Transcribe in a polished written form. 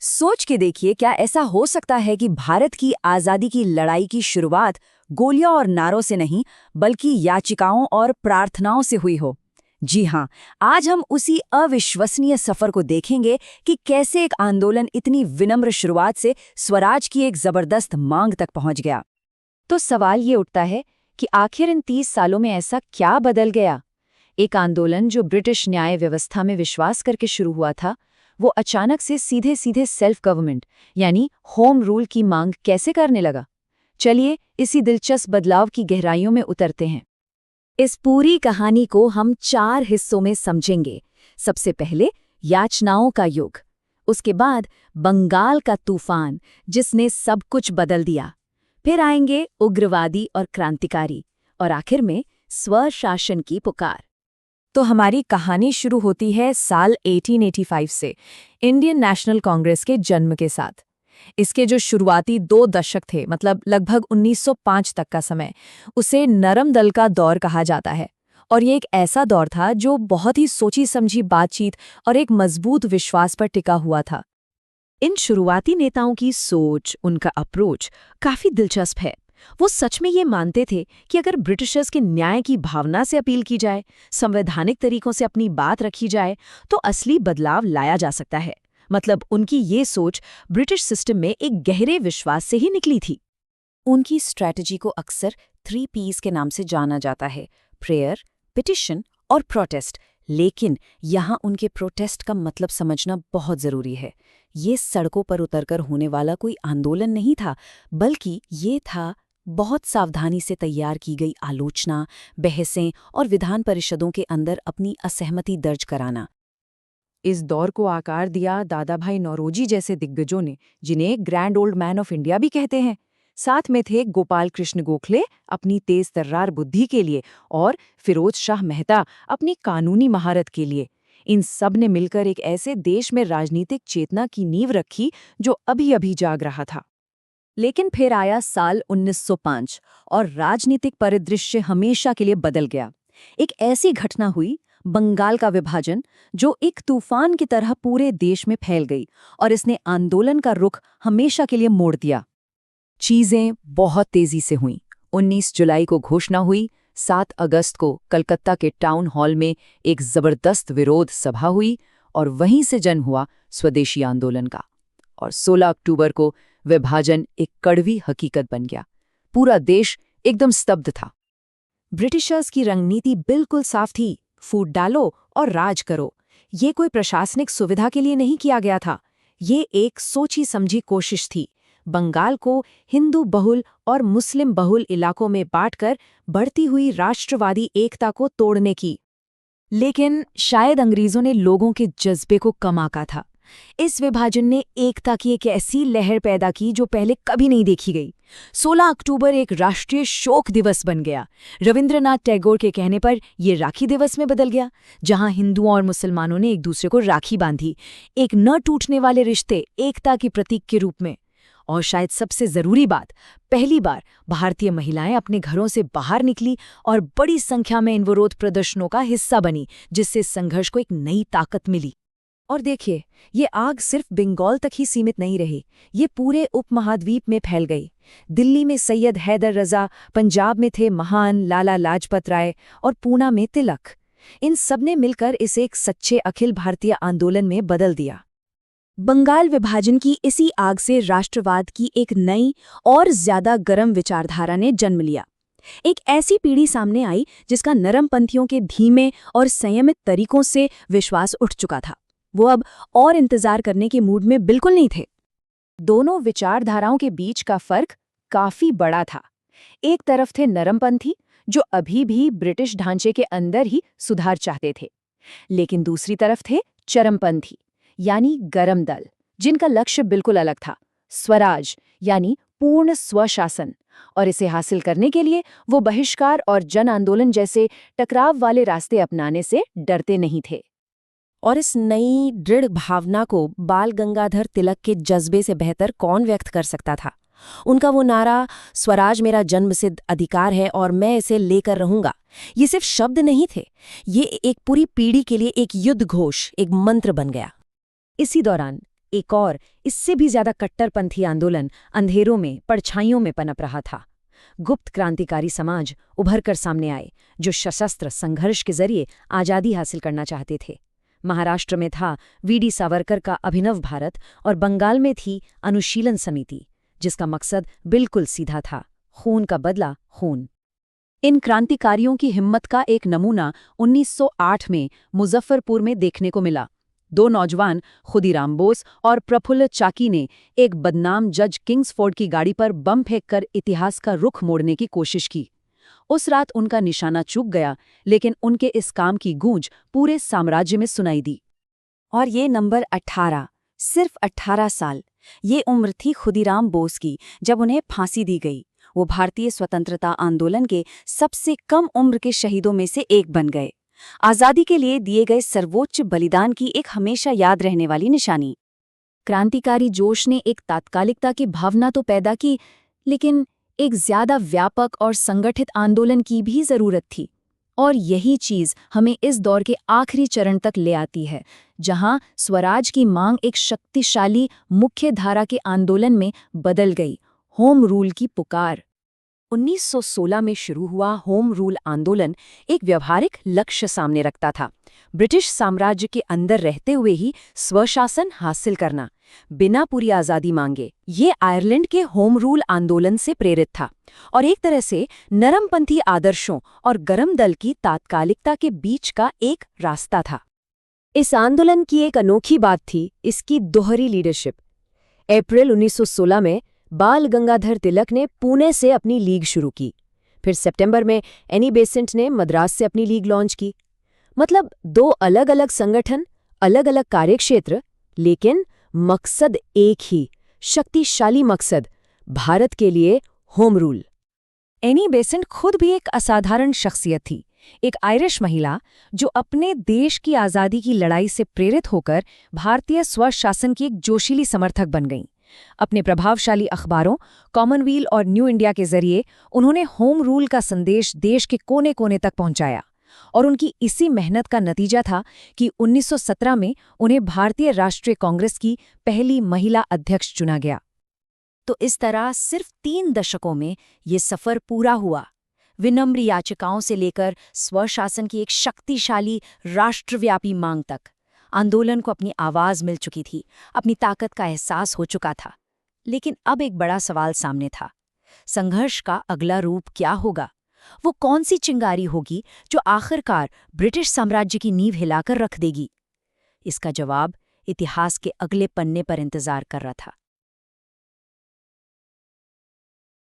सोच के देखिए, क्या ऐसा हो सकता है कि भारत की आजादी की लड़ाई की शुरुआत गोलियों और नारों से नहीं, बल्कि याचिकाओं और प्रार्थनाओं से हुई हो। जी हाँ, आज हम उसी अविश्वसनीय सफर को देखेंगे कि कैसे एक आंदोलन इतनी विनम्र शुरुआत से स्वराज की एक जबरदस्त मांग तक पहुंच गया। तो सवाल ये उठता है कि आखिर इन 30 सालों में ऐसा क्या बदल गया। एक आंदोलन जो ब्रिटिश न्याय व्यवस्था में विश्वास करके शुरू हुआ था, वो अचानक से सीधे सीधे सेल्फ गवर्नमेंट यानी होम रूल की मांग कैसे करने लगा। चलिए इसी दिलचस्प बदलाव की गहराइयों में उतरते हैं। इस पूरी कहानी को हम 4 हिस्सों में समझेंगे। सबसे पहले याचनाओं का युग, उसके बाद बंगाल का तूफान जिसने सब कुछ बदल दिया, फिर आएंगे उग्रवादी और क्रांतिकारी, और आखिर में स्वशासन की पुकार। तो हमारी कहानी शुरू होती है साल 1885 से, इंडियन नेशनल कांग्रेस के जन्म के साथ। इसके जो शुरुआती 2 दशक थे, मतलब लगभग 1905 तक का समय, उसे नरम दल का दौर कहा जाता है। और ये एक ऐसा दौर था जो बहुत ही सोची समझी बातचीत और एक मजबूत विश्वास पर टिका हुआ था। इन शुरुआती नेताओं की सोच, उनका अप्रोच काफी दिलचस्प है। वो सच में ये मानते थे कि अगर ब्रिटिशर्स के न्याय की भावना से अपील की जाए, संवैधानिक तरीकों से अपनी बात रखी जाए, तो असली बदलाव लाया जा सकता है। मतलब उनकी ये सोच ब्रिटिश सिस्टम में एक गहरे विश्वास से ही निकली थी। उनकी स्ट्रैटेजी को अक्सर 3 P's के नाम से जाना जाता है: प्रेयर, पिटिशन और प्रोटेस्ट। लेकिन यहाँ उनके प्रोटेस्ट का मतलब समझना बहुत जरूरी है। ये सड़कों पर उतरकर होने वाला कोई आंदोलन नहीं था, बल्कि ये था बहुत सावधानी से तैयार की गई आलोचना, बहसें और विधान परिषदों के अंदर अपनी असहमति दर्ज कराना। इस दौर को आकार दिया दादा भाई नौरोजी जैसे दिग्गजों ने, जिन्हें grand old man of India भी कहते हैं। साथ में थे गोपाल कृष्ण गोखले अपनी तेज तर्रार बुद्धि के लिए, और फिरोज शाह मेहता अपनी कानूनी महारत के लिए। इन सब ने मिलकर एक ऐसे देश में राजनीतिक चेतना की नींव रखी जो अभी अभी जाग रहा था। लेकिन फिर आया साल 1905 और राजनीतिक परिदृश्य हमेशा के लिए बदल गया। एक ऐसी घटना हुई, बंगाल का विभाजन, जो एक तूफान की तरह पूरे देश में फैल गई और इसने आंदोलन का रुख हमेशा के लिए मोड़ दिया। चीजें बहुत तेजी से हुईं। 19 जुलाई को घोषणा हुई, 7 अगस्त को कलकत्ता के टाउन हॉल में एक जबरदस्त विरोध सभा हुई, और वहीं से जन्म हुआ स्वदेशी आंदोलन का। और 16 अक्टूबर को विभाजन एक कड़वी हकीकत बन गया। पूरा देश एकदम स्तब्ध था। ब्रिटिशर्स की रणनीति बिल्कुल साफ थी: फूट डालो और राज करो। ये कोई प्रशासनिक सुविधा के लिए नहीं किया गया था, ये एक सोची समझी कोशिश थी। बंगाल को हिंदू बहुल और मुस्लिम बहुल इलाकों में बांटकर बढ़ती हुई राष्ट्रवादी एकता को तोड़ने की। लेकिन शायद अंग्रेजों ने लोगों के जज्बे को कम आंका था। इस विभाजन ने एकता की एक ऐसी लहर पैदा की जो पहले कभी नहीं देखी गई। 16 अक्टूबर एक राष्ट्रीय शोक दिवस बन गया। रविंद्रनाथ टैगोर के कहने पर यह राखी दिवस में बदल गया, जहां हिंदुओं और मुसलमानों ने एक दूसरे को राखी बांधी, एक न टूटने वाले रिश्ते, एकता की प्रतीक के रूप में। और शायद सबसे जरूरी बात, पहली बार भारतीय महिलाएं अपने घरों से बाहर निकली और बड़ी संख्या में इन विरोध प्रदर्शनों का हिस्सा बनी, जिससे संघर्ष को एक नई ताकत मिली। और देखिए, ये आग सिर्फ बंगाल तक ही सीमित नहीं रही, ये पूरे उपमहाद्वीप में फैल गई। दिल्ली में सैयद हैदर रजा, पंजाब में थे महान लाला लाजपत राय, और पूना में तिलक। इन सब ने मिलकर इसे एक सच्चे अखिल भारतीय आंदोलन में बदल दिया। बंगाल विभाजन की इसी आग से राष्ट्रवाद की एक नई और ज्यादा गर्म विचारधारा ने जन्म लिया। एक ऐसी पीढ़ी सामने आई जिसका नरमपंथियों के धीमे और संयमित तरीकों से विश्वास उठ चुका था। वो अब और इंतजार करने के मूड में बिल्कुल नहीं थे। दोनों विचारधाराओं के बीच का फर्क काफी बड़ा था। एक तरफ थे नरमपंथी, जो अभी भी ब्रिटिश ढांचे के अंदर ही सुधार चाहते थे, लेकिन दूसरी तरफ थे चरमपंथी यानी गरम दल, जिनका लक्ष्य बिल्कुल अलग था: स्वराज यानी पूर्ण स्वशासन। और इसे हासिल करने के लिए वो बहिष्कार और जन आंदोलन जैसे टकराव वाले रास्ते अपनाने से डरते नहीं थे। और इस नई दृढ़ भावना को बाल गंगाधर तिलक के जज्बे से बेहतर कौन व्यक्त कर सकता था। उनका वो नारा, स्वराज मेरा जन्मसिद्ध अधिकार है और मैं इसे लेकर रहूंगा, ये सिर्फ शब्द नहीं थे, ये एक पूरी पीढ़ी के लिए एक युद्ध घोष, एक मंत्र बन गया। इसी दौरान एक और इससे भी ज्यादा कट्टरपंथी आंदोलन अंधेरों में, परछाइयों में पनप रहा था। गुप्त क्रांतिकारी समाज उभर कर सामने आए, जो सशस्त्र संघर्ष के जरिए आज़ादी हासिल करना चाहते थे। महाराष्ट्र में था वीडी सावरकर का अभिनव भारत और बंगाल में थी अनुशीलन समिति, जिसका मकसद बिल्कुल सीधा था, खून का बदला खून। इन क्रांतिकारियों की हिम्मत का एक नमूना 1908 में मुजफ्फरपुर में देखने को मिला। दो नौजवान खुदीराम बोस और प्रफुल्ल चाकी ने एक बदनाम जज किंग्सफोर्ड की गाड़ी पर बम फेंककर इतिहास का रुख मोड़ने की कोशिश की। उस रात उनका निशाना चूक गया, लेकिन उनके इस काम की गूंज पूरे साम्राज्य में सुनाई दी। और ये नंबर 18, सिर्फ 18 साल, ये उम्र थी खुदीराम बोस की जब उन्हें फांसी दी गई। वो भारतीय स्वतंत्रता आंदोलन के सबसे कम उम्र के शहीदों में से एक बन गए। आज़ादी के लिए दिए गए सर्वोच्च बलिदान की एक हमेशा याद रहने वाली निशानी। क्रांतिकारी जोश ने एक तात्कालिकता की भावना तो पैदा की, लेकिन एक ज्यादा व्यापक और संगठित आंदोलन की भी जरूरत थी। और यही चीज हमें इस दौर के आखिरी चरण तक ले आती है, जहां स्वराज की मांग एक शक्तिशाली मुख्य धारा के आंदोलन में बदल गई, होम रूल की पुकार। 1916 में शुरू हुआ होम रूल आंदोलन एक व्यवहारिक लक्ष्य सामने रखता था, ब्रिटिश साम्राज्य के अंदर रहते हुए ही स्वशासन हासिल करना, बिना पूरी आज़ादी मांगे। ये आयरलैंड के होम रूल आंदोलन से प्रेरित था और एक तरह से नरमपंथी आदर्शों और गरम दल की तात्कालिकता के बीच का एक रास्ता था। इस आंदोलन की एक अनोखी बात थी इसकी दोहरी लीडरशिप। अप्रैल 1916 में बाल गंगाधर तिलक ने पुणे से अपनी लीग शुरू की, फिर सितंबर में एनी बेसेंट ने मद्रास से अपनी लीग लॉन्च की। मतलब दो अलग अलग संगठन, अलग अलग कार्यक्षेत्र, लेकिन मकसद एक ही, शक्तिशाली मकसद, भारत के लिए होम रूल। एनी बेसेंट खुद भी एक असाधारण शख्सियत थी, एक आयरिश महिला जो अपने देश की आज़ादी की लड़ाई से प्रेरित होकर भारतीय स्वशासन की एक जोशीली समर्थक बन गईं। अपने प्रभावशाली अखबारों कॉमनवेल्थ और न्यू इंडिया के जरिए उन्होंने होम रूल का संदेश देश के कोने कोने तक पहुंचाया, और उनकी इसी मेहनत का नतीजा था कि 1917 में उन्हें भारतीय राष्ट्रीय कांग्रेस की पहली महिला अध्यक्ष चुना गया। तो इस तरह सिर्फ 3 दशकों में ये सफर पूरा हुआ, विनम्र याचिकाओं से लेकर स्वशासन की एक शक्तिशाली राष्ट्रव्यापी मांग तक। आंदोलन को अपनी आवाज मिल चुकी थी, अपनी ताकत का एहसास हो चुका था। लेकिन अब एक बड़ा सवाल सामने था, संघर्ष का अगला रूप क्या होगा? वो कौन सी चिंगारी होगी जो आखिरकार ब्रिटिश साम्राज्य की नींव हिलाकर रख देगी? इसका जवाब इतिहास के अगले पन्ने पर इंतजार कर रहा था।